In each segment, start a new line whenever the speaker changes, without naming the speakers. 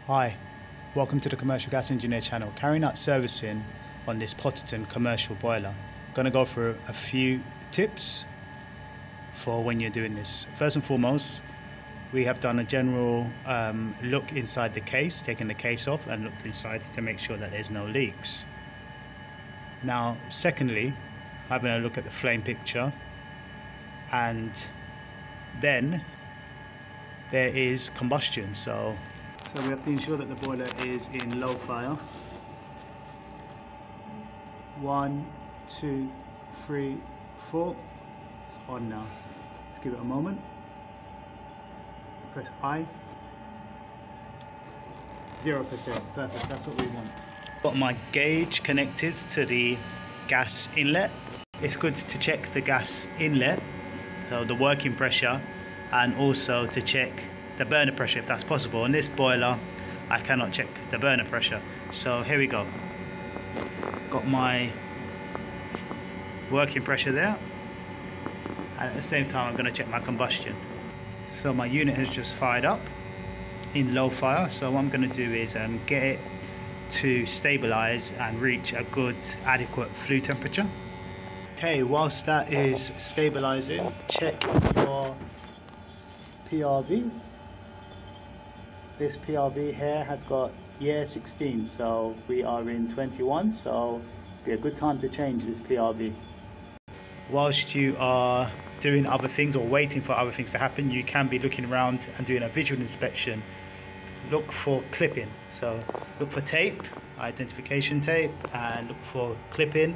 Hi, welcome to the Commercial Gas Engineer channel, carrying out servicing on this pt1 commercial boiler. I'm going to go through a few tips for when you're doing this. First and foremost, we have done a general look inside the case, taken the case off and looked inside to make sure that there's no leaks. Now, secondly, having a look at the flame picture, and then there is combustion. So we have to ensure that the boiler is in low fire. 1, 2, 3, 4. It's on now. Let's give it a moment. Press I. 0%. Perfect. That's what we want. Got my gauge connected to the gas inlet. It's good to check the gas inlet, so the working pressure, and also to check the burner pressure if that's possible. On this boiler I cannot check the burner pressure, so here we go. Got my working pressure there, and at the same time I'm going to check my combustion. So my unit has just fired up in low fire, so what I'm going to do is get it to stabilize and reach a good adequate flue temperature. Okay, whilst that is stabilizing, check your PRV. This PRV here has got year 16, so we are in 21, so it'd be a good time to change this PRV. Whilst you are doing other things or waiting for other things to happen, you can be looking around and doing a visual inspection. Look for clipping, so look for tape, identification tape, and look for clipping.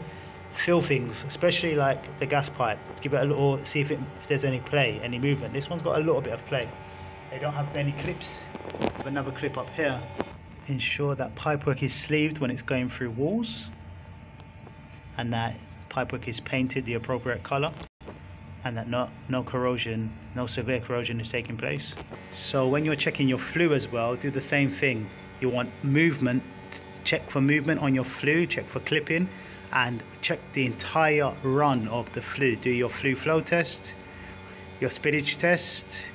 Feel things, especially like the gas pipe. Give it a little, see if there's any play, any movement. This one's got a little bit of play. They don't have many clips. Another clip up here. Ensure that pipework is sleeved when it's going through walls, and that pipework is painted the appropriate color, and that no corrosion, no severe corrosion is taking place. So when you're checking your flue as well, do the same thing. You want movement. Check for movement on your flue, check for clipping, and check the entire run of the flue. Do your flue flow test, your spillage test,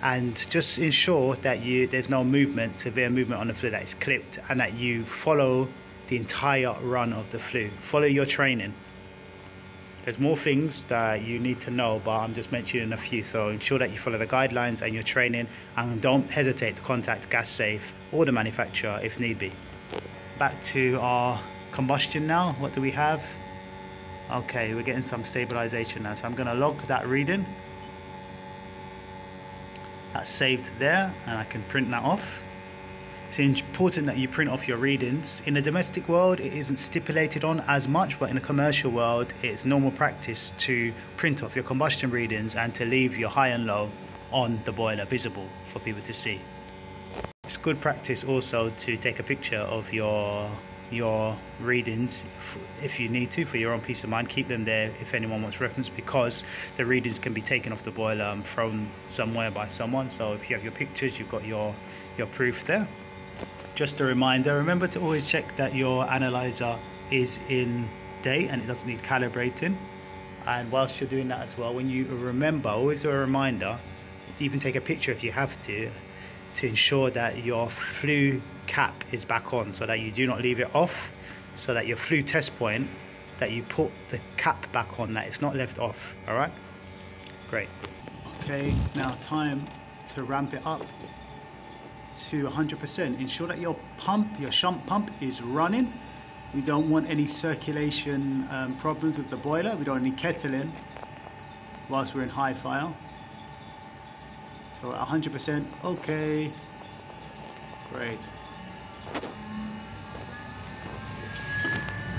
and just ensure that there's no movement, severe movement on the flue, that it's clipped, and that you follow the entire run of the flue. Follow your training. There's more things that you need to know, but I'm just mentioning a few. So ensure that you follow the guidelines and your training, and don't hesitate to contact GasSafe or the manufacturer if need be. Back to our combustion now. What do we have? Okay, we're getting some stabilization now, so I'm going to log that reading. That's saved there, and I can print that off. It's important that you print off your readings. In the domestic world it isn't stipulated on as much, but in the commercial world it's normal practice to print off your combustion readings and to leave your high and low on the boiler visible for people to see. It's good practice also to take a picture of your readings if you need to, for your own peace of mind. Keep them there if anyone wants reference, because the readings can be taken off the boiler and thrown somewhere by someone. So if you have your pictures, you've got your proof there. Just a reminder, remember to always check that your analyzer is in date and it doesn't need calibrating. And whilst you're doing that as well, when you remember, always do a reminder to even take a picture if you have to ensure that your flue cap is back on, so that you do not leave it off, so that your flue test point, that you put the cap back on, that it's not left off. All right, great. Okay, now time to ramp it up to 100%. Ensure that your pump, your shunt pump, is running. We don't want any circulation problems with the boiler. We don't need kettling whilst we're in high fire. So at 100%, okay, great.